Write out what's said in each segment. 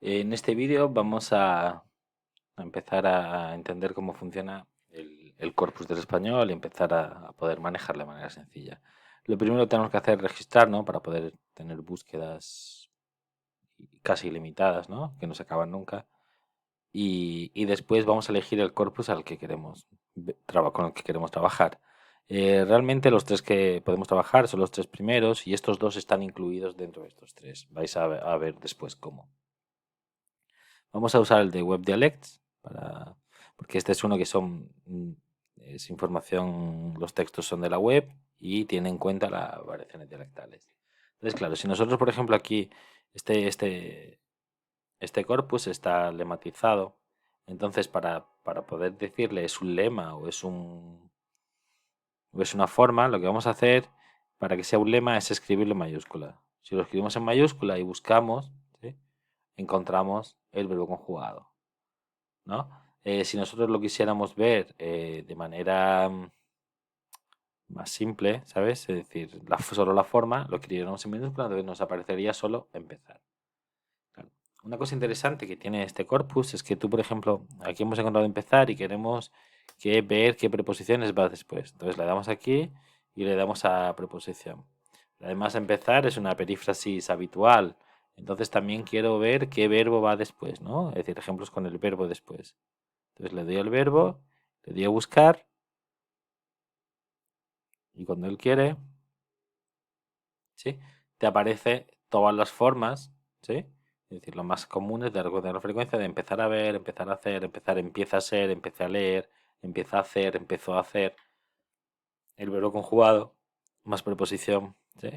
En este vídeo vamos a empezar a entender cómo funciona el corpus del español y empezar a poder manejarlo de manera sencilla. Lo primero que tenemos que hacer es registrarnos para poder tener búsquedas casi ilimitadas, ¿no? Que no se acaban nunca. Y después vamos a elegir el corpus al que queremos con el que queremos trabajar. Realmente los tres que podemos trabajar son los tres primeros y estos dos están incluidos dentro de estos tres. Vais a ver después cómo. Vamos a usar el de Web Dialects porque este es uno que es información, los textos son de la web y tiene en cuenta las variaciones dialectales. Entonces, claro, si nosotros, por ejemplo, aquí este, este, este corpus está lematizado, entonces para poder decirle es un lema o es una forma, lo que vamos a hacer para que sea un lema es escribirlo en mayúscula. Si lo escribimos en mayúscula y buscamos, ¿sí? Encontramos el verbo conjugado, ¿no? Si nosotros lo quisiéramos ver de manera más simple, ¿sabes? Es decir, solo la forma, lo escribiéramos en minúscula, entonces nos aparecería solo empezar. Claro. Una cosa interesante que tiene este corpus es que tú, por ejemplo, aquí hemos encontrado empezar y queremos ver qué preposiciones va después. Entonces le damos aquí y le damos a preposición. Además, empezar es una perífrasis habitual. Entonces también quiero ver qué verbo va después, ¿no? Es decir, ejemplos con el verbo después. Entonces le doy al verbo, le doy a buscar y cuando él quiere, ¿sí? Te aparece todas las formas, ¿sí? Es decir, lo más comunes de reconocer la frecuencia de empezar a ver, empezar a hacer, empieza a ser, empecé a leer, empieza a hacer, empezó a hacer, el verbo conjugado, más preposición, ¿sí?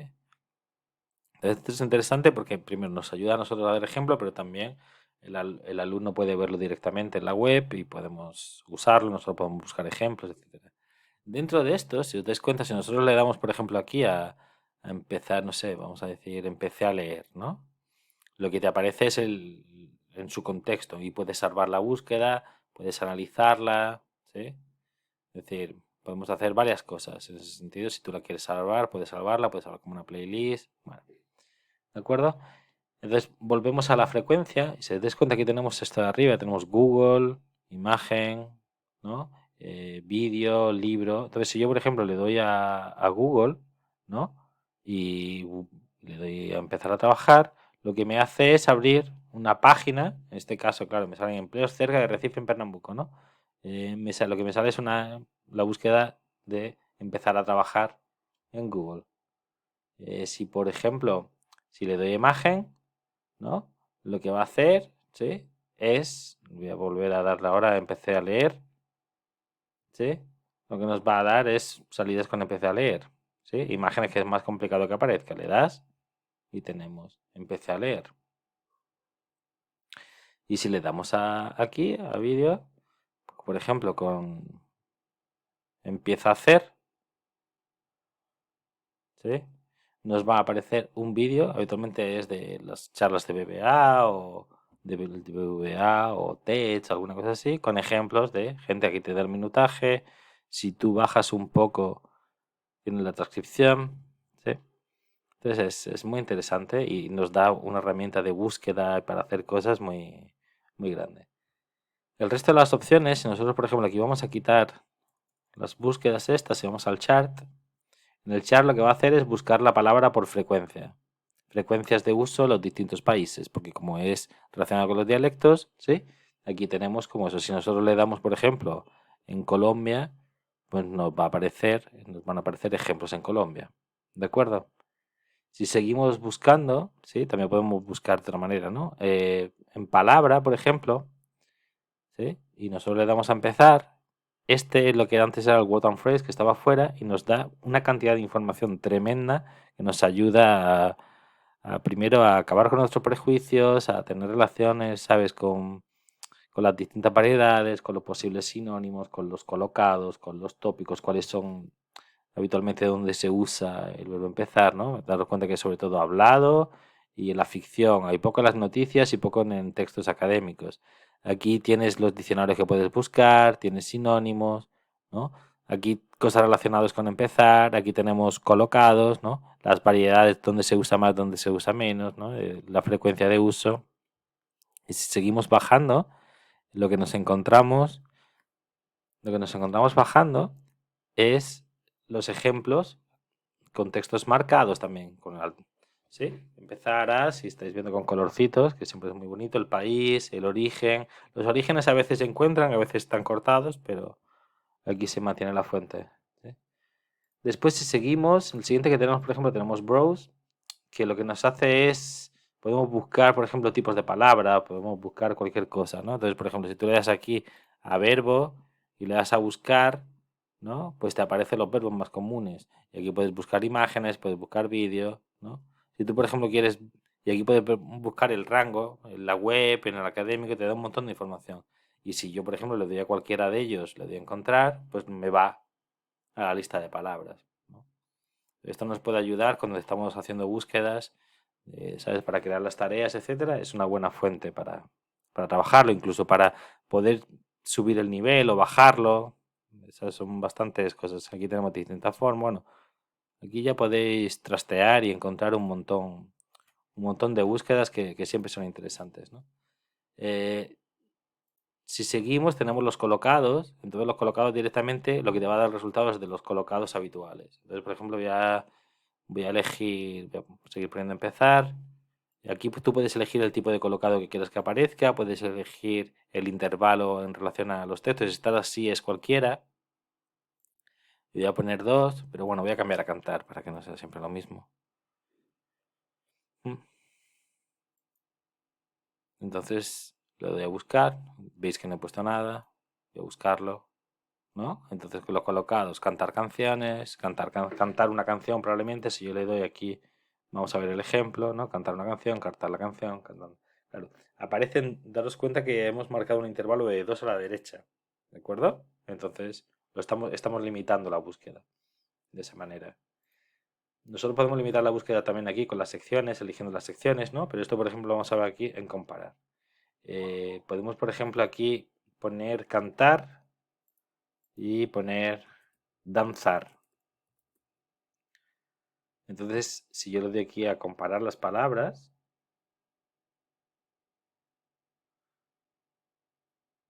Esto es interesante porque primero nos ayuda a nosotros a dar ejemplo, pero también el alumno puede verlo directamente en la web y podemos usarlo, nosotros podemos buscar ejemplos, etcétera. Dentro de esto, si os dais cuenta, si nosotros le damos, por ejemplo, aquí a empezar, no sé, vamos a decir, empecé a leer, ¿no? Lo que te aparece es en su contexto y puedes salvar la búsqueda, puedes analizarla, ¿sí? Es decir, podemos hacer varias cosas en ese sentido. Si tú la quieres salvar, puedes salvar como una playlist. Bueno, ¿de acuerdo? Entonces, volvemos a la frecuencia y si os dais cuenta que tenemos esto de arriba, tenemos Google, imagen, ¿no? Vídeo, libro. Entonces, si yo, por ejemplo, le doy a Google, ¿no? Y le doy a empezar a trabajar, lo que me hace es abrir una página, en este caso, claro, me salen empleos cerca de Recife en Pernambuco, ¿no? Lo que me sale es la búsqueda de empezar a trabajar en Google. Si, por ejemplo, si le doy imagen, ¿no? Lo que va a hacer, ¿sí? Voy a volver a darle ahora, empecé a leer, ¿sí? Lo que nos va a dar es salidas con empecé a leer, ¿sí? Imágenes que es más complicado que aparezca, le das y tenemos empecé a leer. Y si le damos aquí, a vídeo, por ejemplo, con empieza a hacer, ¿sí? Nos va a aparecer un vídeo, habitualmente es de las charlas de BBA o de BBVA o TEDx, alguna cosa así, con ejemplos de gente, aquí te da el minutaje, si tú bajas un poco, tiene la transcripción, ¿sí? Entonces es muy interesante y nos da una herramienta de búsqueda para hacer cosas muy grande. El resto de las opciones, si nosotros, por ejemplo, aquí vamos a quitar las búsquedas estas y vamos al chart, en el chart lo que va a hacer es buscar la palabra por frecuencia. Frecuencias de uso en los distintos países, porque como es relacionado con los dialectos, ¿sí? Aquí tenemos como eso. Si nosotros le damos, por ejemplo, en Colombia, pues nos van a aparecer ejemplos en Colombia. ¿De acuerdo? Si seguimos buscando, ¿sí? También podemos buscar de otra manera, ¿no? En palabra, por ejemplo, ¿sí? Y nosotros le damos a empezar. Este es lo que antes era el word and phrase que estaba fuera y nos da una cantidad de información tremenda que nos ayuda primero a acabar con nuestros prejuicios, a tener relaciones, ¿sabes? Con las distintas variedades, con los posibles sinónimos, con los colocados, con los tópicos, cuáles son habitualmente donde se usa el verbo empezar, ¿no? Daros cuenta que es sobre todo hablado y en la ficción. Hay poco en las noticias y poco en textos académicos. Aquí tienes los diccionarios que puedes buscar, tienes sinónimos, ¿no? Aquí cosas relacionadas con empezar, aquí tenemos colocados, ¿no? Las variedades donde se usa más, donde se usa menos, ¿no? La frecuencia de uso. Y si seguimos bajando, lo que nos encontramos, bajando es los ejemplos con textos marcados también. ¿Sí? Empezarás, si estáis viendo con colorcitos, que siempre es muy bonito, el país, el origen. Los orígenes a veces se encuentran, a veces están cortados, pero aquí se mantiene la fuente. ¿Sí? Después, si seguimos, el siguiente que tenemos, por ejemplo, tenemos browse, que lo que nos hace es, podemos buscar, por ejemplo, tipos de palabra, podemos buscar cualquier cosa, ¿no? Entonces, por ejemplo, si tú le das aquí a verbo y le das a buscar, ¿no? Pues te aparecen los verbos más comunes. Y aquí puedes buscar imágenes, puedes buscar vídeo, ¿no? Si tú, por ejemplo, quieres, y aquí puedes buscar el rango, en la web, en el académico, te da un montón de información. Y si yo, por ejemplo, le doy a cualquiera de ellos, le doy a encontrar, pues me va a la lista de palabras, ¿no? Esto nos puede ayudar cuando estamos haciendo búsquedas, ¿sabes? Para crear las tareas, etcétera. Es una buena fuente para trabajarlo, incluso para poder subir el nivel o bajarlo. Esas son bastantes cosas. Aquí tenemos distintas formas. Bueno, aquí ya podéis trastear y encontrar un montón de búsquedas que siempre son interesantes, ¿no? Eh, si seguimos, tenemos los colocados. Entonces, los colocados directamente lo que te va a dar resultados de los colocados habituales. Entonces, por ejemplo, voy a elegir, voy a seguir poniendo empezar. Y aquí pues, tú puedes elegir el tipo de colocado que quieras que aparezca, puedes elegir el intervalo en relación a los textos. Si está así es cualquiera. Y voy a poner dos, pero bueno, voy a cambiar a cantar para que no sea siempre lo mismo. Mm. Entonces le doy a buscar. Veis que no he puesto nada. Voy a buscarlo, ¿no? Entonces con los colocados, cantar canciones, cantar una canción probablemente, si yo le doy aquí, vamos a ver el ejemplo, ¿no? Cantar una canción, cantar la canción, cantar. Claro, aparecen, daros cuenta que hemos marcado un intervalo de 2 a la derecha, ¿de acuerdo? Entonces estamos limitando la búsqueda de esa manera. Nosotros podemos limitar la búsqueda también aquí con las secciones, eligiendo las secciones, ¿no? Pero esto, por ejemplo, vamos a ver aquí en comparar. Podemos, por ejemplo, aquí poner cantar y poner danzar. Entonces, si yo le doy aquí a comparar las palabras,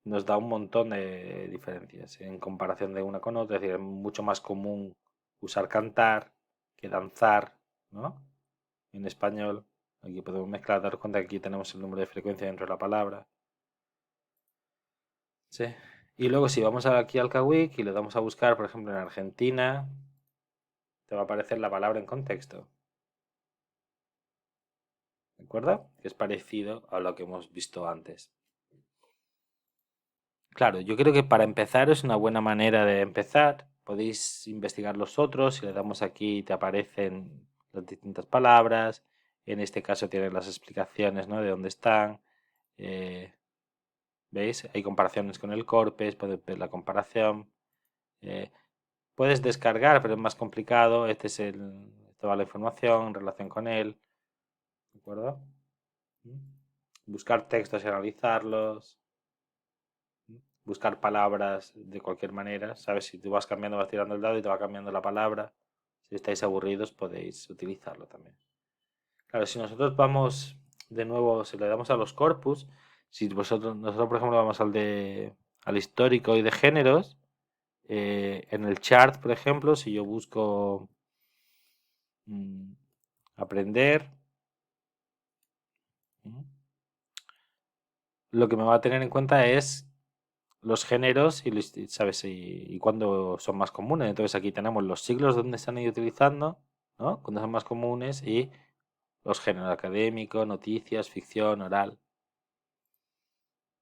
nos da un montón de diferencias en comparación de una con otra. Es decir, es mucho más común usar cantar que danzar, ¿no? En español, aquí podemos mezclar, dar cuenta que aquí tenemos el número de frecuencia dentro de la palabra. Sí. Y luego si vamos aquí al Kawik y le damos a buscar, por ejemplo, en Argentina, te va a aparecer la palabra en contexto. ¿De acuerdo? Que es parecido a lo que hemos visto antes. Claro, yo creo que para empezar es una buena manera de empezar. Podéis investigar los otros. Si le damos aquí, te aparecen las distintas palabras. En este caso tienen las explicaciones, ¿no? De dónde están. Eh, ¿Veis? Hay comparaciones con el Corpus. Puedes ver la comparación. Eh, Puedes descargar, pero es más complicado. Toda la información en relación con él. ¿De acuerdo? Buscar textos y analizarlos. Buscar palabras de cualquier manera, ¿sabes? Si tú vas cambiando, vas tirando el dado y te va cambiando la palabra. Si estáis aburridos podéis utilizarlo también. Claro, si nosotros vamos de nuevo, si le damos a los corpus, si nosotros por ejemplo vamos al histórico y de géneros, en el chart, por ejemplo, si yo busco mm, aprender, lo que me va a tener en cuenta es los géneros ¿sabes? Y cuándo son más comunes. Entonces aquí tenemos los siglos donde se han ido utilizando, ¿no? Cuando son más comunes y los géneros académico, noticias, ficción, oral.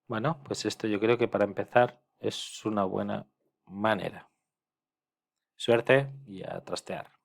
Bueno, pues esto yo creo que para empezar es una buena manera. Suerte y a trastear.